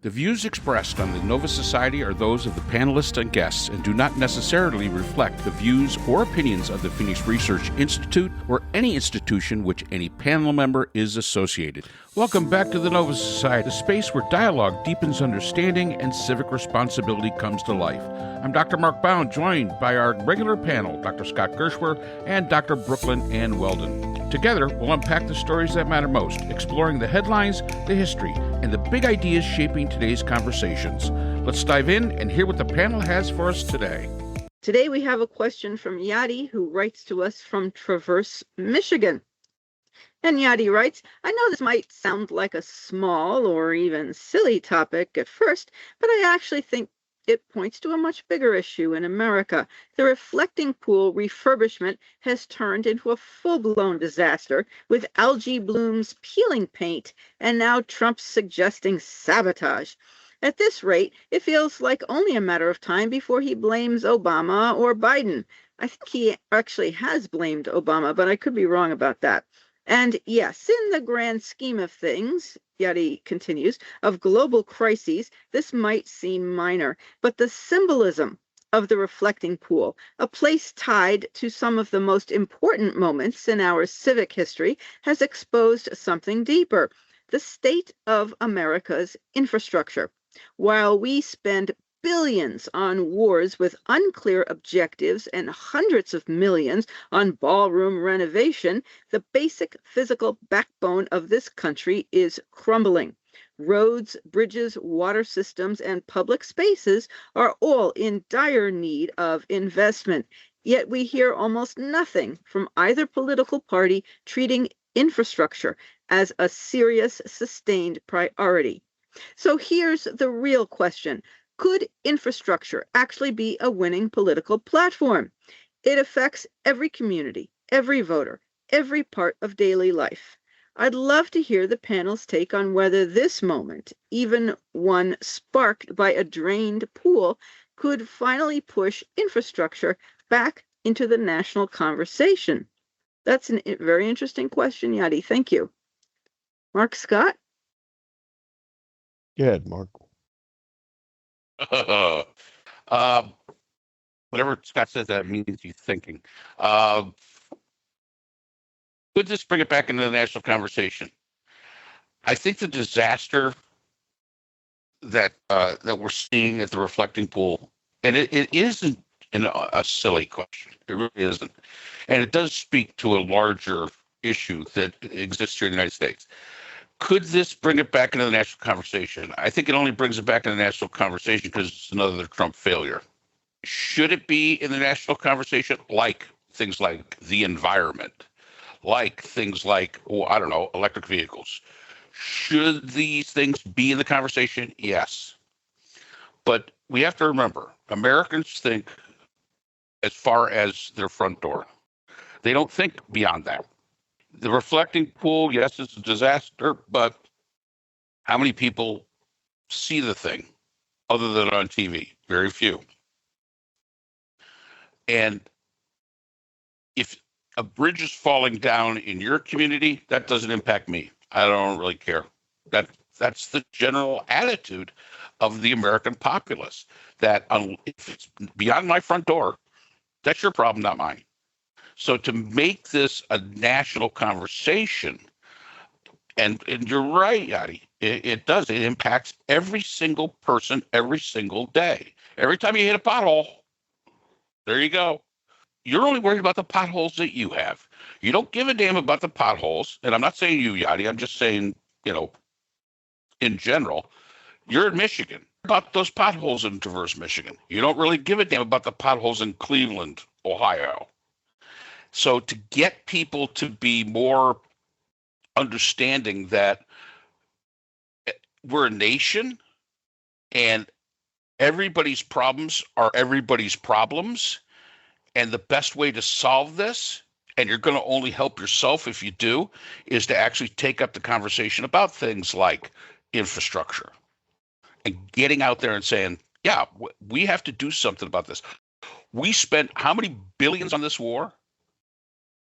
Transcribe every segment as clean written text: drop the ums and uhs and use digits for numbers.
The views expressed on the Nova Society are those of the panelists and guests and do not necessarily reflect the views or opinions of the Phoenix Research Institute or any institution which any panel member is associated. Welcome back to the Nova Society, a space where dialogue deepens understanding and civic responsibility comes to life. I'm Dr. Mark Bound, joined by our regular panel, Dr. Scott Gershwer and Dr. Brooklyn Ann Weldon. Together, we'll unpack the stories that matter most, exploring the headlines, the history, and the big ideas shaping today's conversations. Let's dive in and hear what the panel has for us today. Today we have a question from Yaddi, who writes to us from Traverse, Michigan. And Yaddi writes, I know this might sound like a small or even silly topic at first, but I actually think it points to a much bigger issue in America. The reflecting pool refurbishment has turned into a full-blown disaster, with algae blooms peeling paint, and now Trump's suggesting sabotage. At this rate, it feels like only a matter of time before he blames Obama or Biden. I think he actually has blamed Obama, but I could be wrong about that. And yes, in the grand scheme of things, Yaddi continues, of global crises, this might seem minor, but the symbolism of the reflecting pool, a place tied to some of the most important moments in our civic history, has exposed something deeper: the state of America's infrastructure. While we spend billions on wars with unclear objectives and hundreds of millions on ballroom renovation, the basic physical backbone of this country is crumbling. Roads, bridges, water systems, and public spaces are all in dire need of investment. Yet we hear almost nothing from either political party treating infrastructure as a serious, sustained priority. So here's the real question. Could infrastructure actually be a winning political platform? It affects every community, every voter, every part of daily life. I'd love to hear the panel's take on whether this moment, even one sparked by a drained pool, could finally push infrastructure back into the national conversation. That's a very interesting question, Yaddi. Thank you. Mark Scott? Go ahead, Mark. Whatever Scott says, that means he's thinking. Could this bring it back into the national conversation? I think the disaster that we're seeing at the reflecting pool, and it isn't a silly question. It really isn't. And it does speak to a larger issue that exists here in the United States. Could this bring it back into the national conversation? I think it only brings it back into the national conversation because it's another Trump failure. Should it be in the national conversation, like things like the environment, like things like, electric vehicles? Should these things be in the conversation? Yes. But we have to remember, Americans think as far as their front door. They don't think beyond that. The reflecting pool, yes, it's a disaster, but how many people see the thing other than on TV? Very few. And if a bridge is falling down in your community, that doesn't impact me. I don't really care. That's the general attitude of the American populace, that if it's beyond my front door, that's your problem, not mine. So to make this a national conversation, and you're right, Yaddi, it does. It impacts every single person every single day. Every time you hit a pothole, there you go. You're only worried about the potholes that you have. You don't give a damn about the potholes. And I'm not saying you, Yaddi. I'm just saying, in general, you're in Michigan. About those potholes in Traverse, Michigan. You don't really give a damn about the potholes in Cleveland, Ohio. So to get people to be more understanding that we're a nation and everybody's problems are everybody's problems, and the best way to solve this, and you're going to only help yourself if you do, is to actually take up the conversation about things like infrastructure and getting out there and saying, yeah, we have to do something about this. We spent how many billions on this war?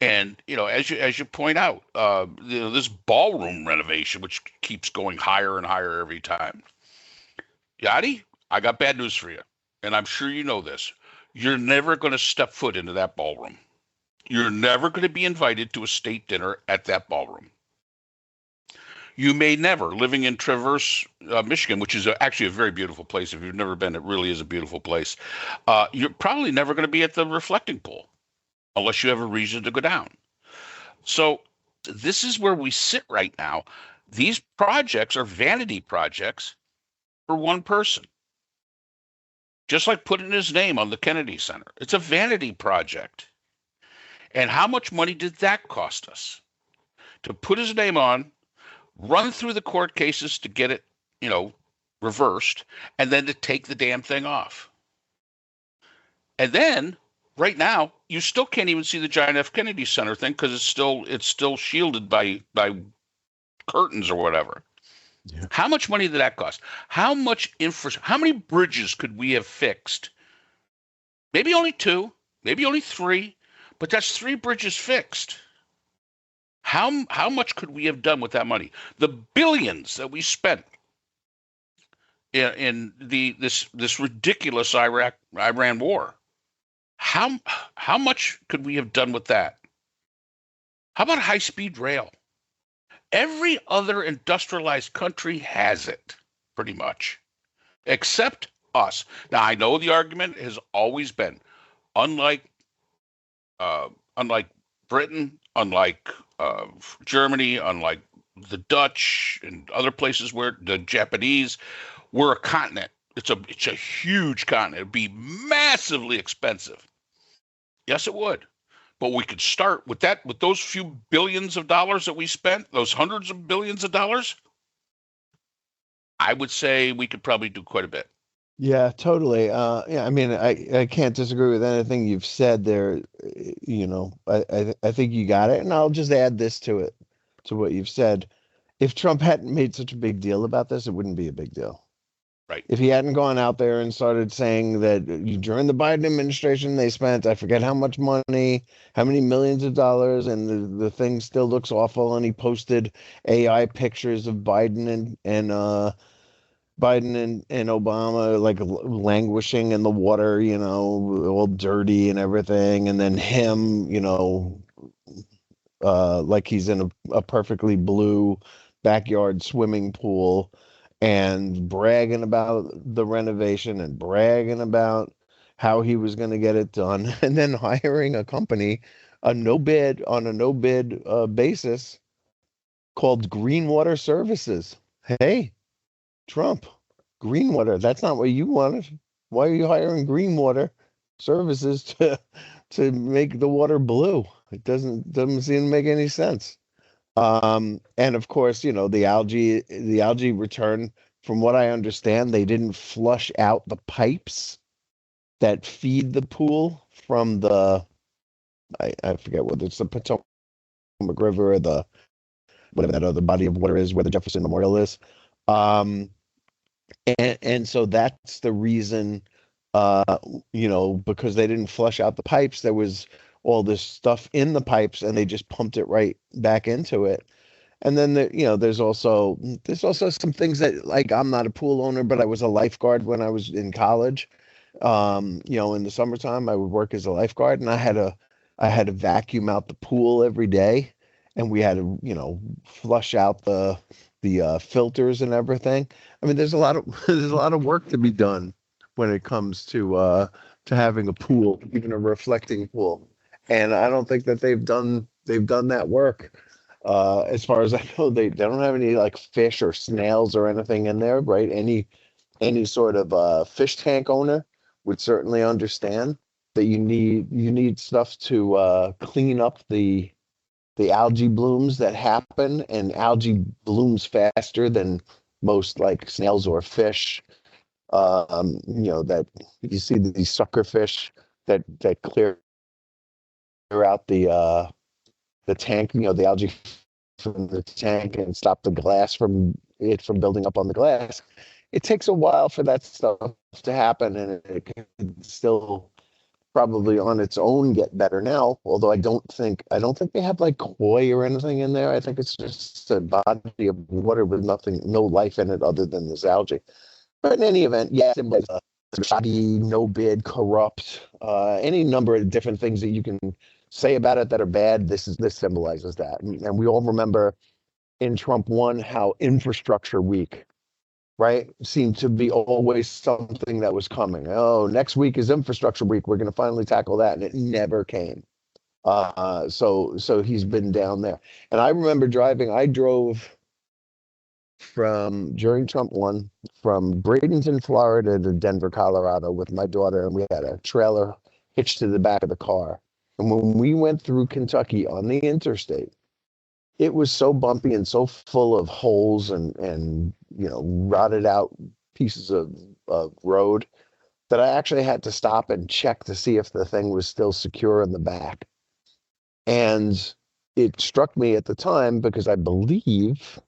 And, as you point out, this ballroom renovation, which keeps going higher and higher every time. Yaddi, I got bad news for you, and I'm sure you know this. You're never going to step foot into that ballroom. You're never going to be invited to a state dinner at that ballroom. You may never, living in Traverse, Michigan, which is actually a very beautiful place. If you've never been, it really is a beautiful place. You're probably never going to be at the reflecting pool unless you have a reason to go down. So this is where we sit right now. These projects are vanity projects for one person. Just like putting his name on the Kennedy Center. It's a vanity project. And how much money did that cost us? To put his name on, run through the court cases to get it, reversed, and then to take the damn thing off. And then, right now, you still can't even see the John F. Kennedy Center thing because it's still shielded by curtains or whatever. Yeah. How much money did that cost? How many bridges could we have fixed? Maybe only 2, maybe only 3, but that's 3 bridges fixed. How much could we have done with that money? The billions that we spent in this ridiculous Iran war. How much could we have done with that? How about high-speed rail? Every other industrialized country has it, pretty much, except us. Now, I know the argument has always been, unlike Britain, unlike Germany, unlike the Dutch and other places where the Japanese, we're a continent. It's a huge continent. It'd be massively expensive. Yes, it would. But we could start with those few billions of dollars that we spent, those hundreds of billions of dollars. I would say we could probably do quite a bit. Yeah, totally. Yeah, I mean, I can't disagree with anything you've said there. I think you got it. And I'll just add this to it, to what you've said. If Trump hadn't made such a big deal about this, it wouldn't be a big deal. Right. If he hadn't gone out there and started saying that during the Biden administration, they spent, I forget how much money, how many millions of dollars, and the thing still looks awful. And he posted AI pictures of Biden and Obama like languishing in the water, all dirty and everything. And then him, like he's in a perfectly blue backyard swimming pool, and bragging about the renovation and bragging about how he was going to get it done, and then hiring a company, on a no bid basis, called Greenwater Services. Hey, Trump, Greenwater, that's not what you wanted. Why are you hiring Greenwater Services to make the water blue? It doesn't seem to make any sense. And of course, the algae return, from what I understand, they didn't flush out the pipes that feed the pool from I forget whether it's the Potomac River or the whatever that other body of water is where the Jefferson Memorial is. And so that's the reason, because they didn't flush out the pipes, there was all this stuff in the pipes and they just pumped it right back into it. And then there's also some things that, like, I'm not a pool owner, but I was a lifeguard when I was in college. In the summertime I would work as a lifeguard, and I had to vacuum out the pool every day, and we had to, flush out the filters and everything. I mean, there's a lot of work to be done when it comes to having a pool, even a reflecting pool. And I don't think that they've done that work. As far as I know, they don't have any like fish or snails or anything in there, right? Any sort of fish tank owner would certainly understand that you need stuff to clean up the algae blooms that happen, and algae blooms faster than most like snails or fish. That you see these sucker fish that clear out the tank, the algae from the tank, and stop the glass from building up on the glass. It takes a while for that stuff to happen, and it can still probably on its own get better now. Although I don't think they have like koi or anything in there. I think it's just a body of water with no life in it other than this algae. But in any event, yes, it was shoddy, no bid, corrupt, any number of different things that you can say about it that are bad. This symbolizes that, and we all remember in Trump 1 how infrastructure week, right, seemed to be always something that was coming. Oh, next week is infrastructure week. We're going to finally tackle that, and it never came. So he's been down there, and I remember driving. I drove from during Trump 1 from Bradenton, Florida to Denver, Colorado with my daughter, and we had a trailer hitched to the back of the car. And when we went through Kentucky on the interstate, it was so bumpy and so full of holes and rotted out pieces of road that I actually had to stop and check to see if the thing was still secure in the back. And it struck me at the time because I believe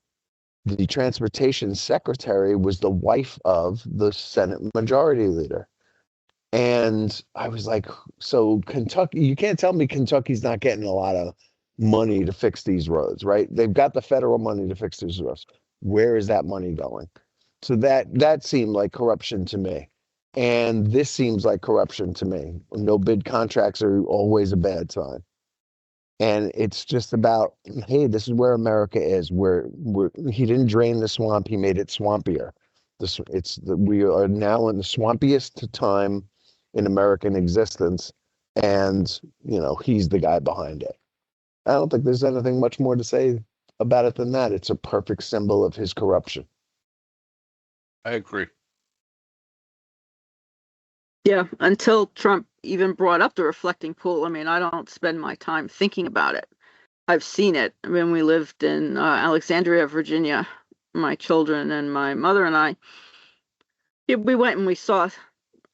the transportation secretary was the wife of the Senate Majority Leader. And I was like, so Kentucky, you can't tell me Kentucky's not getting a lot of money to fix these roads, right? They've got the federal money to fix these roads. Where is that money going? So that seemed like corruption to me. And this seems like corruption to me. No bid contracts are always a bad sign. And it's just about, hey, this is where America is. He didn't drain the swamp; he made it swampier. We are now in the swampiest time in American existence, and he's the guy behind it. I don't think there's anything much more to say about it than that. It's a perfect symbol of his corruption. I agree. Yeah, until Trump even brought up the reflecting pool. I mean, I don't spend my time thinking about it. I've seen it. When we lived in Alexandria, Virginia, my children and my mother and I, we went and we saw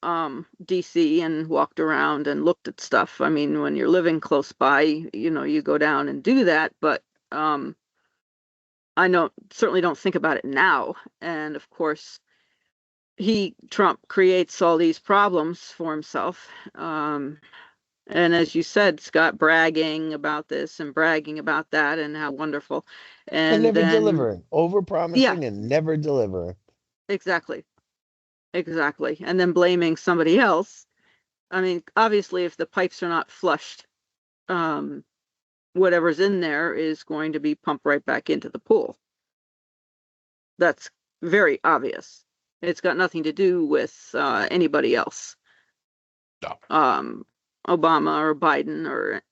DC and walked around and looked at stuff. I mean, when you're living close by, you go down and do that, but I certainly don't think about it now. And of course, Trump creates all these problems for himself. And as you said, Scott, bragging about this and bragging about that and how wonderful. And never then delivering, over-promising and never delivering. Exactly. And then blaming somebody else. I mean, obviously, if the pipes are not flushed, whatever's in there is going to be pumped right back into the pool. That's very obvious. It's got nothing to do with anybody else. No. Obama or Biden or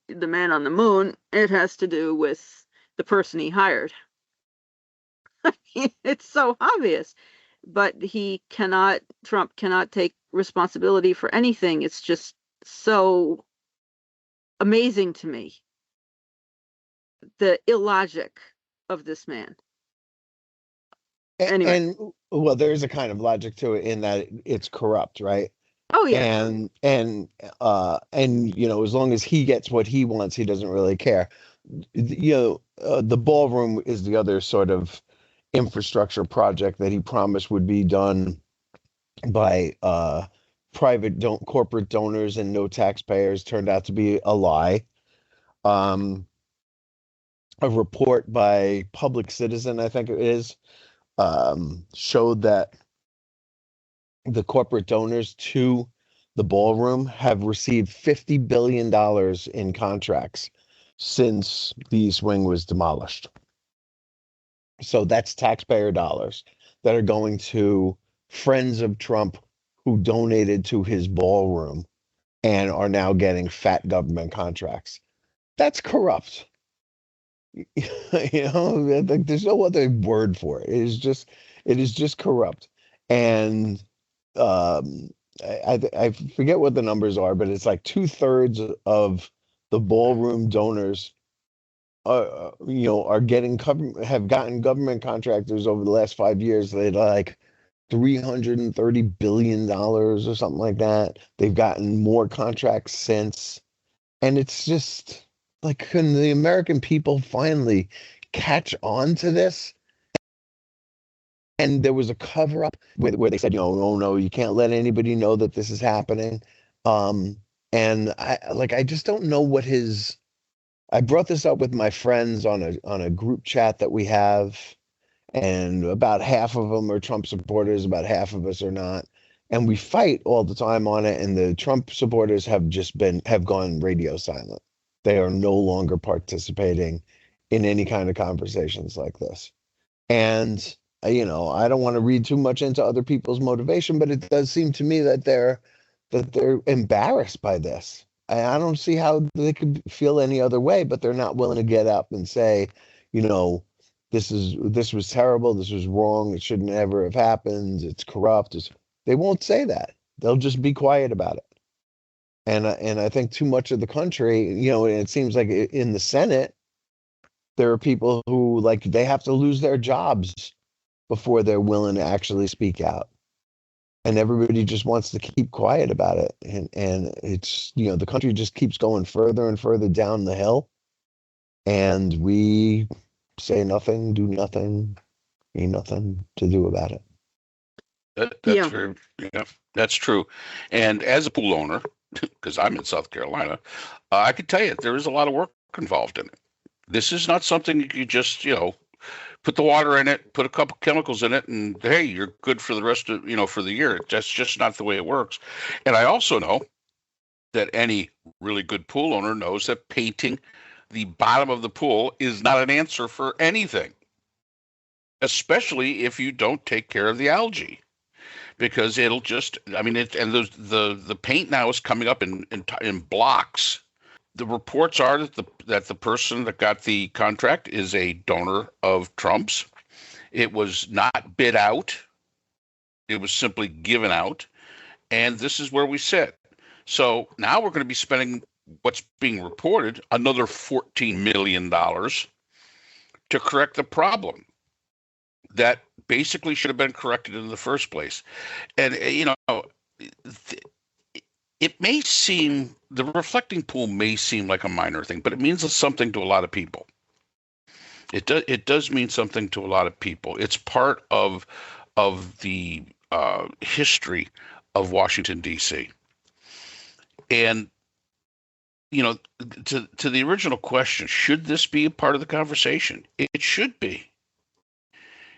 the man on the moon. It has to do with the person he hired. It's so obvious. But Trump cannot take responsibility for anything. It's just so amazing to me, the illogic of this man. Anyway. And well, there's a kind of logic to it in that it's corrupt, right? Oh yeah. And as long as he gets what he wants, he doesn't really care. The ballroom is the other sort of infrastructure project that he promised would be done by corporate donors and no taxpayers. Turned out to be a lie. A report by Public Citizen, I think it is, showed that the corporate donors to the ballroom have received $50 billion in contracts since the East Wing was demolished. So that's taxpayer dollars that are going to friends of Trump who donated to his ballroom and are now getting fat government contracts. That's corrupt. There's no other word for it. It is just corrupt. And I forget what the numbers are, but it's like 2/3 of the ballroom donors have gotten government contractors over the last 5 years. They like $330 billion or something like that. They've gotten more contracts since, and it's just like, can the American people finally catch on to this? And there was a cover up where they said, oh no, you can't let anybody know that this is happening. And I just don't know I brought this up with my friends on a group chat that we have, and about half of them are Trump supporters, about half of us are not. And we fight all the time on it. And the Trump supporters have gone radio silent. They are no longer participating in any kind of conversations like this. And, I don't want to read too much into other people's motivation, but it does seem to me that they're embarrassed by this. I don't see how they could feel any other way, but they're not willing to get up and say, this was terrible, this was wrong, it should never have happened, it's corrupt. They won't say that. They'll just be quiet about it. And I think too much of the country, and it seems like in the Senate, there are people who they have to lose their jobs before they're willing to actually speak out. And everybody just wants to keep quiet about it. And it's, the country just keeps going further and further down the hill. And we say nothing, do nothing, ain't nothing to do about it. That's true. And as a pool owner, because I'm in South Carolina, I can tell you there is a lot of work involved in it. This is not something you can just, put the water in it, put a couple chemicals in it, and hey, you're good for the rest of, for the year. That's just not the way it works. And I also know that any really good pool owner knows that painting the bottom of the pool is not an answer for anything, especially if you don't take care of the algae, because it'll just, and the paint now is coming up in blocks. The reports are that the person that got the contract is a donor of Trump's. It was not bid out. It was simply given out. And this is where we sit. So now we're going to be spending what's being reported, another $14 million to correct the problem that basically should have been corrected in the first place. And, it may seem, the reflecting pool may seem like a minor thing, but it means something to a lot of people. It does mean something to a lot of people. It's part of the history of Washington, D.C. And, to the original question, should this be a part of the conversation? It should be.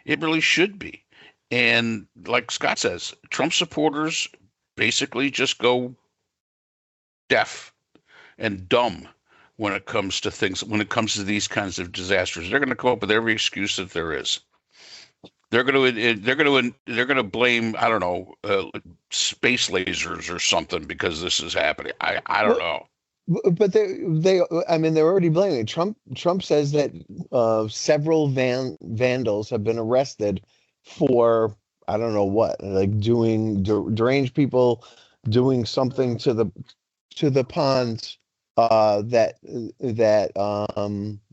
It really should be. And like Scott says, Trump supporters basically just go deaf and dumb when it comes to these kinds of disasters. They're going to come up with every excuse that there is. They're going to blame, I don't know, space lasers or something because this is happening. I don't know. But they're already blaming it. Trump says that several vandals have been arrested for, I don't know what, like doing deranged people doing something to the ponds that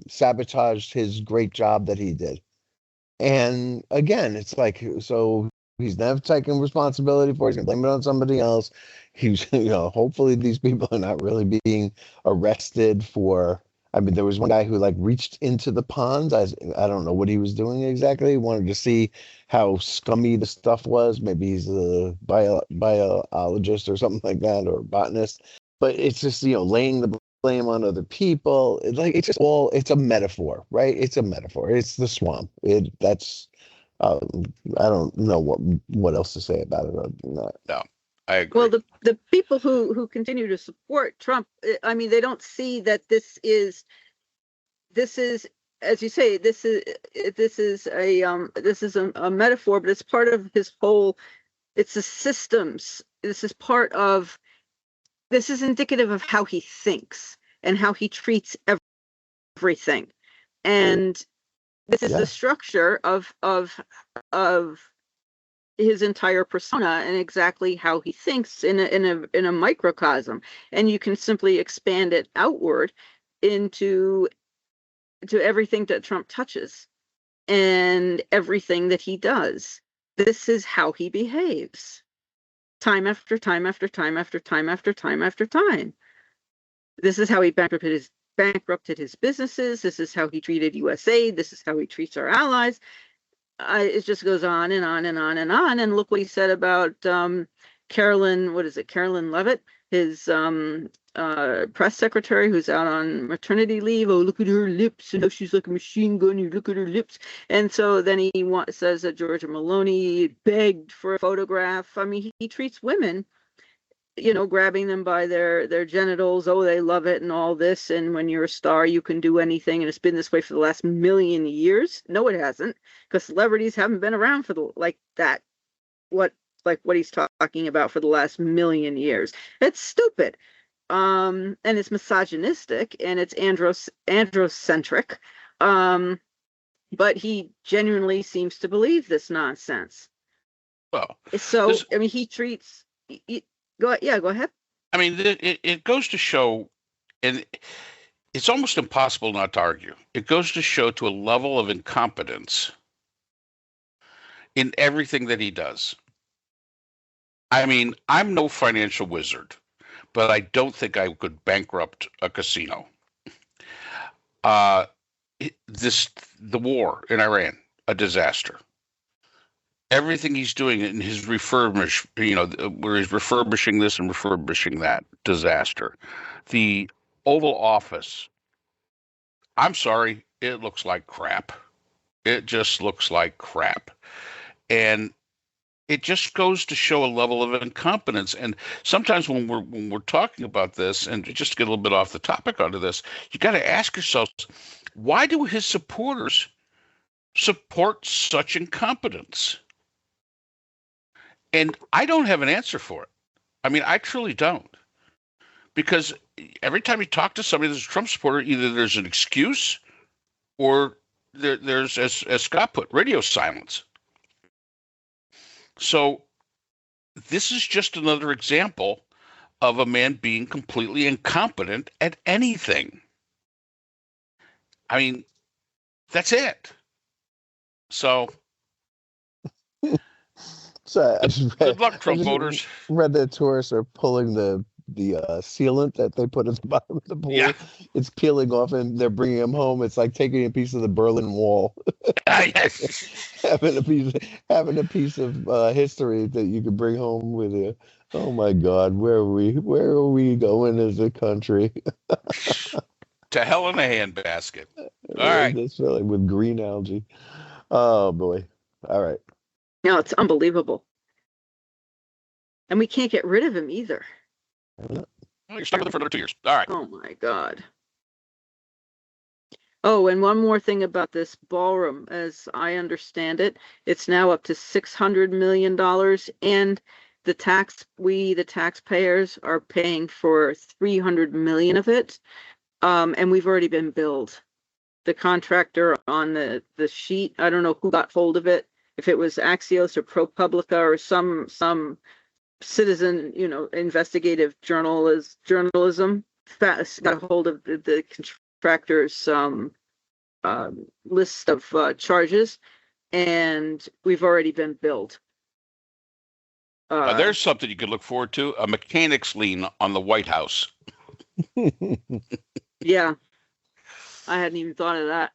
sabotaged his great job that he did. And again, it's like, so he's never taking responsibility for it. He's gonna blame it on somebody else. He's, hopefully these people are not really being arrested for. There was one guy who reached into the ponds. I don't know what he was doing exactly. He wanted to see how scummy the stuff was. Maybe he's a biologist or something like that, or a botanist. But it's just, laying the blame on other people. It's a metaphor, right? It's a metaphor. It's the swamp. I don't know what else to say about it other than that. No, I agree. Well, the people who continue to support Trump, they don't see that this is, as you say, this is a metaphor, but it's part of his whole. It's the systems. This is indicative of how he thinks and how he treats everything, and this is the structure of his entire persona and exactly how he thinks in a microcosm. And you can simply expand it outward into everything that Trump touches and everything that he does. This is how he behaves. Time after time after time after time after time after time. This is how he bankrupted his businesses. This is how he treated USA. This is how he treats our allies. It just goes on and on and on and on. And look what he said about Carolyn Levitt, his press secretary who's out on maternity leave. Oh, look at her lips, and how she's like a machine gun. You look at her lips. And so then he says that Georgia Maloney begged for a photograph. I mean, he treats women, grabbing them by their genitals. Oh, they love it and all this. And when you're a star, you can do anything. And it's been this way for the last million years. No, it hasn't, because celebrities haven't been around for what he's talking about for the last million years. It's stupid. And it's misogynistic, and it's androcentric. But he genuinely seems to believe this nonsense. Well, so I mean, he treats. Go ahead. I mean, it goes to show, and it's almost impossible not to argue. It goes to show to a level of incompetence in everything that he does. I mean, I'm no financial wizard, but I don't think I could bankrupt a casino. The war in Iran, a disaster. Everything he's doing in his where he's refurbishing this and refurbishing that, disaster. The Oval Office, I'm sorry, it looks like crap. It just looks like crap. And it just goes to show a level of incompetence. And sometimes when we're talking about this, and just to get a little bit off the topic onto this, you got to ask yourselves, why do his supporters support such incompetence? And I don't have an answer for it. I mean, I truly don't. Because every time you talk to somebody that's a Trump supporter, either there's an excuse or there's, as Scott put, radio silence. So this is just another example of a man being completely incompetent at anything. I mean, that's it. So good luck, Trump voters. Read that tourists are pulling the sealant that they put at the bottom of the pool. Yeah. It's peeling off, and they're bringing him home. It's like taking a piece of the Berlin Wall. Yes. having a piece of history that you could bring home with you. Oh my God, where are we going as a country? To hell in a handbasket. All right. That's really with green algae. Oh boy. All right. No, it's unbelievable. And we can't get rid of him either. Well, you're stuck with it for another 2 years. All right. Oh my God. Oh, and one more thing about this ballroom. As I understand it, it's now up to $600 million, and the taxpayers are paying for 300 million of it. And we've already been billed. The contractor on the sheet, I don't know who got hold of it, if it was Axios or ProPublica or some citizen, investigative journalism, got a hold of the contractor's list of charges, and we've already been billed. There's something you could look forward to: a mechanic's lien on the White House. Yeah, I hadn't even thought of that.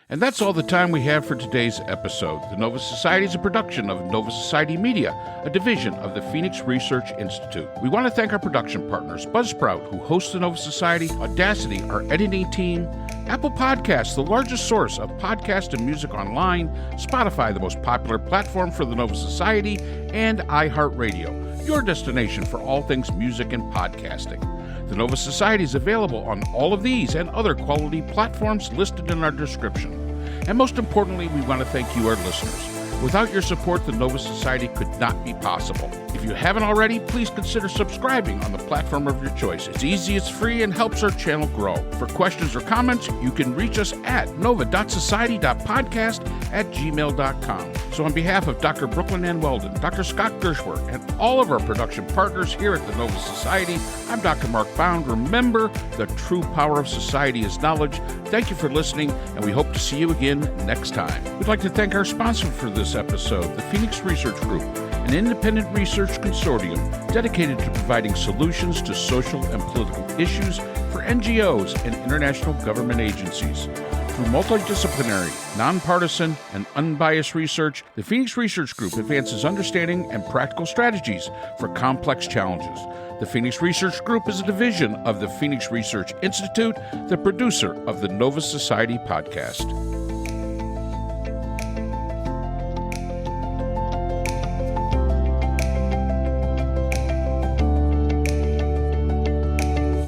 And that's all the time we have for today's episode. The Nova Society is a production of Nova Society Media, a division of the Phoenix Research Institute. We want to thank our production partners, Buzzsprout, who hosts the Nova Society, Audacity, our editing team, Apple Podcasts, the largest source of podcast and music online, Spotify, the most popular platform for the Nova Society, and iHeartRadio, your destination for all things music and podcasting. The Nova Society is available on all of these and other quality platforms listed in our description. And most importantly, we want to thank you, our listeners. Without your support, the Nova Society could not be possible. If you haven't already, please consider subscribing on the platform of your choice. It's easy, it's free, and helps our channel grow. For questions or comments, you can reach us at nova.society.podcast@gmail.com. So on behalf of Dr. Brooklyn Ann Weldon, Dr. Scott Gershworth, and all of our production partners here at the Nova Society, I'm Dr. Mark Bound. Remember, the true power of society is knowledge. Thank you for listening, and we hope to see you again next time. We'd like to thank our sponsor for this episode, the Phoenix Research Group, an independent research consortium dedicated to providing solutions to social and political issues for NGOs and international government agencies. Through multidisciplinary, nonpartisan, and unbiased research, the Phoenix Research Group advances understanding and practical strategies for complex challenges. The Phoenix Research Group is a division of the Phoenix Research Institute, the producer of the Nova Society podcast.